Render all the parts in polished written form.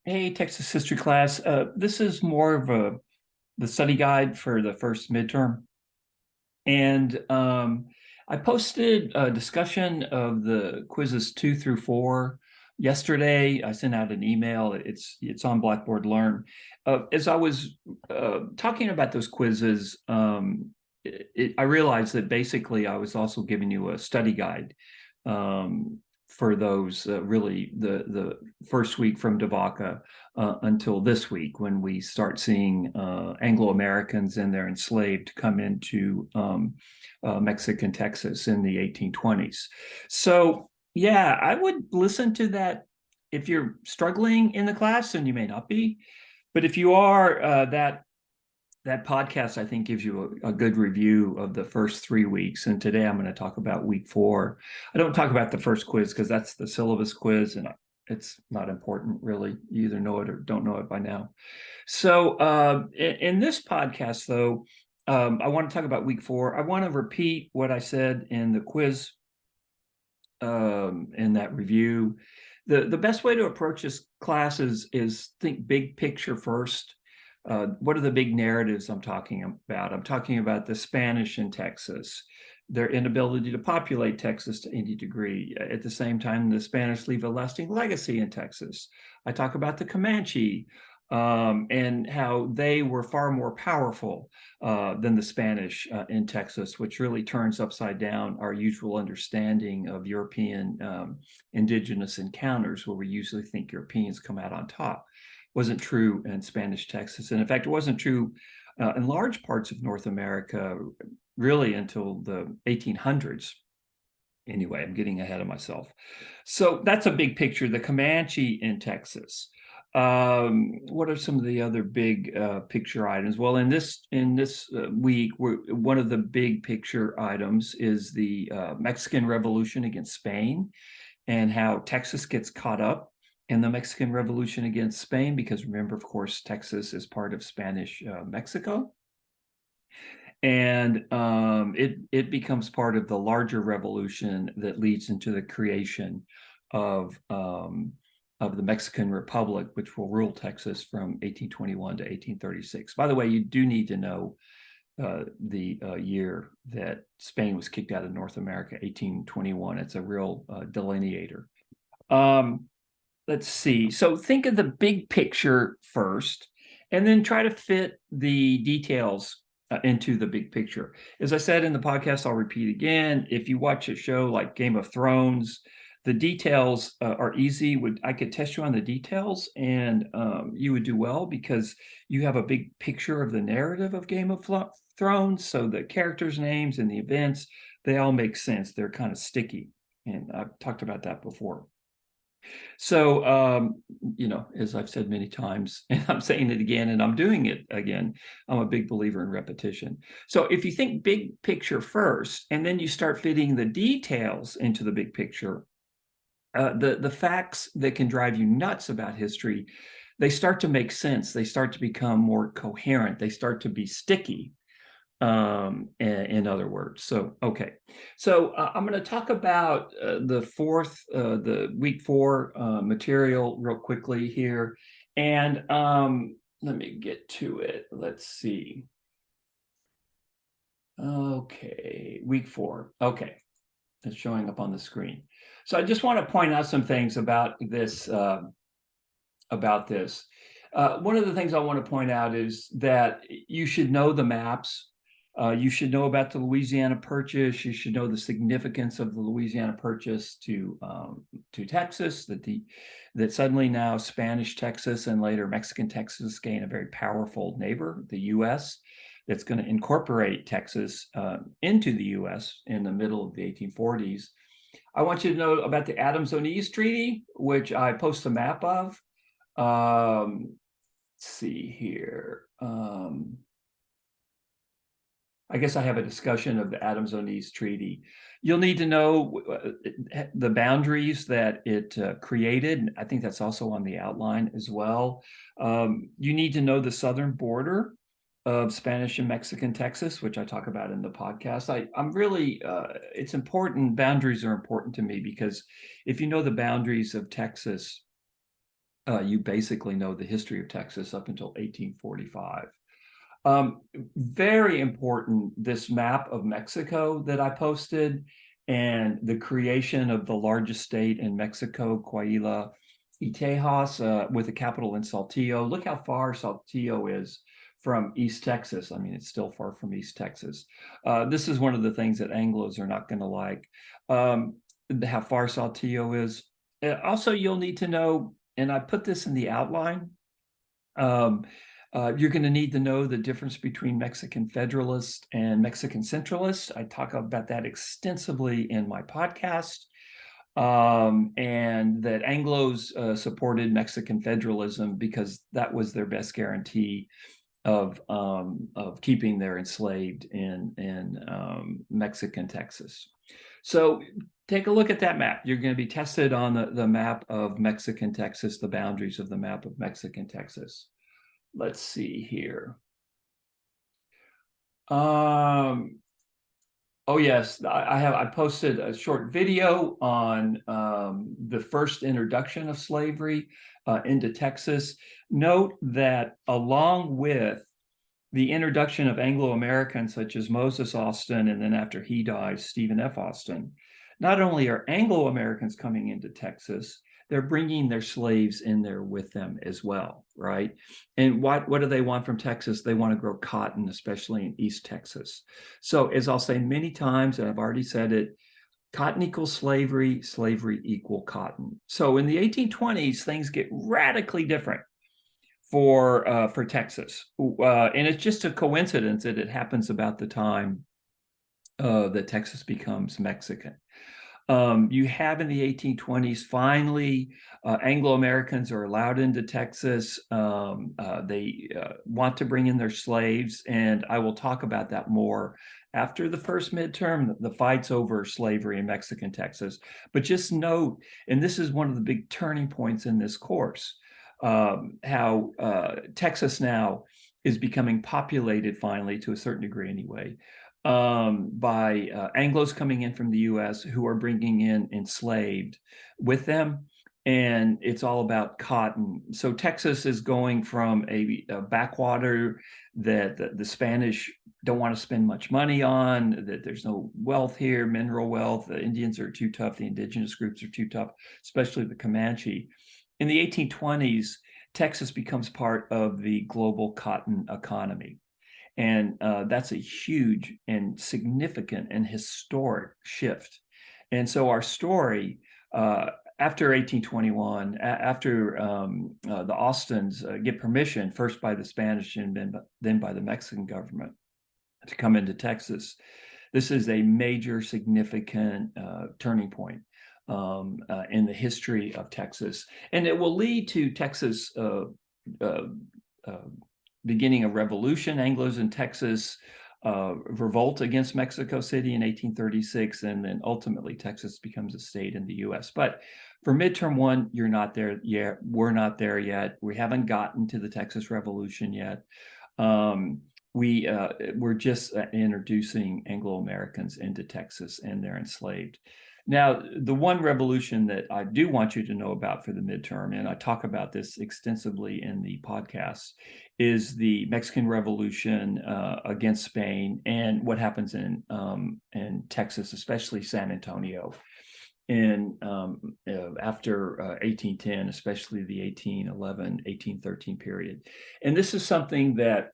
Hey, Texas history class. This is more of the study guide for the first midterm. And I posted a discussion of the quizzes 2 through 4 yesterday. I sent out an email. It's on Blackboard Learn. As I was talking about those quizzes, I realized that basically I was also giving you a study guide for those really the first week from Devaka until this week when we start seeing Anglo-Americans and their enslaved come into Mexican Texas in the 1820s. So yeah, I would listen to that if you're struggling in the class, and you may not be, but if you are, that podcast, I think, gives you a good review of the first 3 weeks. And today I'm going to talk about week 4. I don't talk about the first quiz because that's the syllabus quiz, and it's not important, really. You either know it or don't know it by now. So in this podcast, though, I want to talk about week 4. I want to repeat what I said in the quiz in that review. The best way to approach this class is think big picture first. What are the big narratives I'm talking about? I'm talking about the Spanish in Texas, their inability to populate Texas to any degree. At the same time, the Spanish leave a lasting legacy in Texas. I talk about the Comanche and how they were far more powerful than the Spanish in Texas, which really turns upside down our usual understanding of European indigenous encounters, where we usually think Europeans come out on top. Wasn't true in Spanish Texas. And in fact, it wasn't true in large parts of North America really until the 1800s. Anyway, I'm getting ahead of myself. So that's a big picture, the Comanche in Texas. What are some of the other big picture items? Well, in this week, one of the big picture items is the Mexican Revolution against Spain, and how Texas gets caught up in the Mexican Revolution against Spain, because remember, of course, Texas is part of Spanish Mexico. And it becomes part of the larger revolution that leads into the creation of the Mexican Republic, which will rule Texas from 1821 to 1836. By the way, you do need to know the year that Spain was kicked out of North America, 1821. It's a real delineator. Let's see. So think of the big picture first, and then try to fit the details into the big picture. As I said in the podcast, I'll repeat again. If you watch a show like Game of Thrones, the details are easy. I could test you on the details, and you would do well because you have a big picture of the narrative of Game of Thrones. So the characters' names and the events, they all make sense. They're kind of sticky. And I've talked about that before. So, as I've said many times, and I'm saying it again, and I'm doing it again, I'm a big believer in repetition. So if you think big picture first, and then you start fitting the details into the big picture, the facts that can drive you nuts about history, they start to make sense. They start to become more coherent. They start to be sticky. In other words. So, okay. So I'm going to talk about the week 4 material real quickly here. And let me get to it. Let's see. Okay, week 4. Okay, it's showing up on the screen. So I just want to point out some things about this. One of the things I want to point out is that you should know the maps. You should know about the Louisiana Purchase. You should know the significance of the Louisiana Purchase to Texas, that suddenly now Spanish Texas and later Mexican Texas gain a very powerful neighbor, the U.S., that's going to incorporate Texas into the U.S. in the middle of the 1840s. I want you to know about the Adams-Onis Treaty, which I post a map of. Let's see here. I guess I have a discussion of the Adams-Onis Treaty. You'll need to know the boundaries that it created. I think that's also on the outline as well. You need to know the southern border of Spanish and Mexican Texas, which I talk about in the podcast. I'm really, it's important. Boundaries are important to me because if you know the boundaries of Texas, you basically know the history of Texas up until 1845. Very important, this map of Mexico that I posted and the creation of the largest state in Mexico, Coahuila y Tejas, with a capital in Saltillo. Look how far Saltillo is from East Texas. I mean, it's still far from East Texas. This is one of the things that Anglos are not going to like, how far Saltillo is. Also, you'll need to know, and I put this in the outline, you're going to need to know the difference between Mexican Federalists and Mexican Centralists. I talk about that extensively in my podcast, and that Anglos supported Mexican federalism because that was their best guarantee of keeping their enslaved in Mexican Texas. So take a look at that map. You're going to be tested on the map of Mexican Texas, the boundaries of the map of Mexican Texas. Let's see here. Oh yes, I posted a short video on the first introduction of slavery into Texas. Note that along with the introduction of Anglo-Americans such as Moses Austin, and then after he died, Stephen F. Austin, not only are Anglo-Americans coming into Texas, they're bringing their slaves in there with them as well, right? And what do they want from Texas? They want to grow cotton, especially in East Texas. So as I'll say many times, and I've already said it, cotton equals slavery, slavery equal cotton. So in the 1820s, things get radically different for Texas. And it's just a coincidence that it happens about the time that Texas becomes Mexican. You have in the 1820s, finally, Anglo-Americans are allowed into Texas. They want to bring in their slaves, and I will talk about that more after the first midterm, the fights over slavery in Mexican Texas. But just note, and this is one of the big turning points in this course, how Texas now is becoming populated finally, to a certain degree anyway, by Anglos coming in from the US who are bringing in enslaved with them. And it's all about cotton. So Texas is going from a backwater that the Spanish don't want to spend much money on, that there's no wealth here, mineral wealth. The Indians are too tough. The indigenous groups are too tough, especially the Comanche. In the 1820s, Texas becomes part of the global cotton economy. And that's a huge and significant and historic shift. And so our story, after 1821, after the Austins get permission, first by the Spanish and then by the Mexican government, to come into Texas, this is a major, significant turning point in the history of Texas. And it will lead to Texas beginning a revolution. Anglos in Texas revolt against Mexico City in 1836, and then ultimately Texas becomes a state in the US. But for midterm one, you're not there yet. We're not there yet. We haven't gotten to the Texas Revolution yet. We're just introducing Anglo-Americans into Texas, and they're enslaved. Now, the one revolution that I do want you to know about for the midterm, and I talk about this extensively in the podcast, is the Mexican Revolution against Spain and what happens in Texas, especially San Antonio, and after 1810, especially the 1811, 1813 period. And this is something that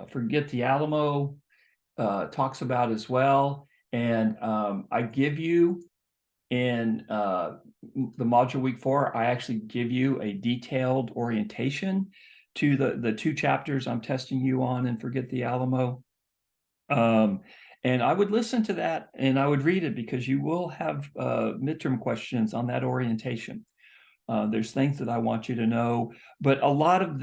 Forget the Alamo talks about as well. And I give you in the module week 4, I actually give you a detailed orientation to the 2 chapters I'm testing you on in Forget the Alamo. And I would listen to that and I would read it, because you will have midterm questions on that orientation. There's things that I want you to know, but a lot of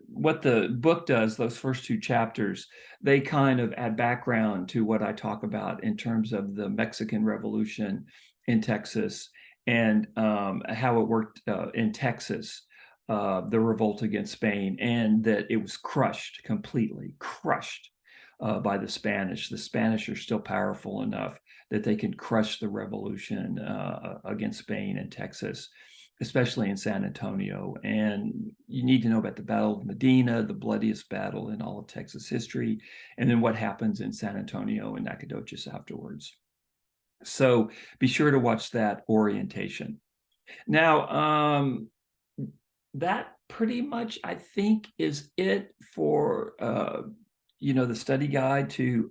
what the book does, those first 2 chapters, they kind of add background to what I talk about in terms of the Mexican Revolution in Texas and how it worked in Texas, the revolt against Spain, and that it was completely crushed by the Spanish. The Spanish are still powerful enough that they can crush the revolution against Spain and Texas, especially in San Antonio. And you need to know about the Battle of Medina, the bloodiest battle in all of Texas history, and then what happens in San Antonio and Nacogdoches afterwards. So be sure to watch that orientation. Now, that pretty much, I think, is it for the study guide to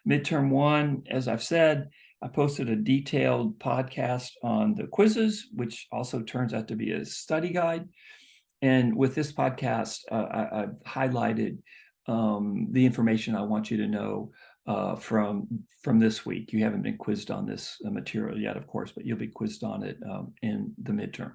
midterm 1. As I've said, I posted a detailed podcast on the quizzes, which also turns out to be a study guide. And with this podcast, I've highlighted the information I want you to know from this week. You haven't been quizzed on this material yet, of course, but you'll be quizzed on it in the midterm.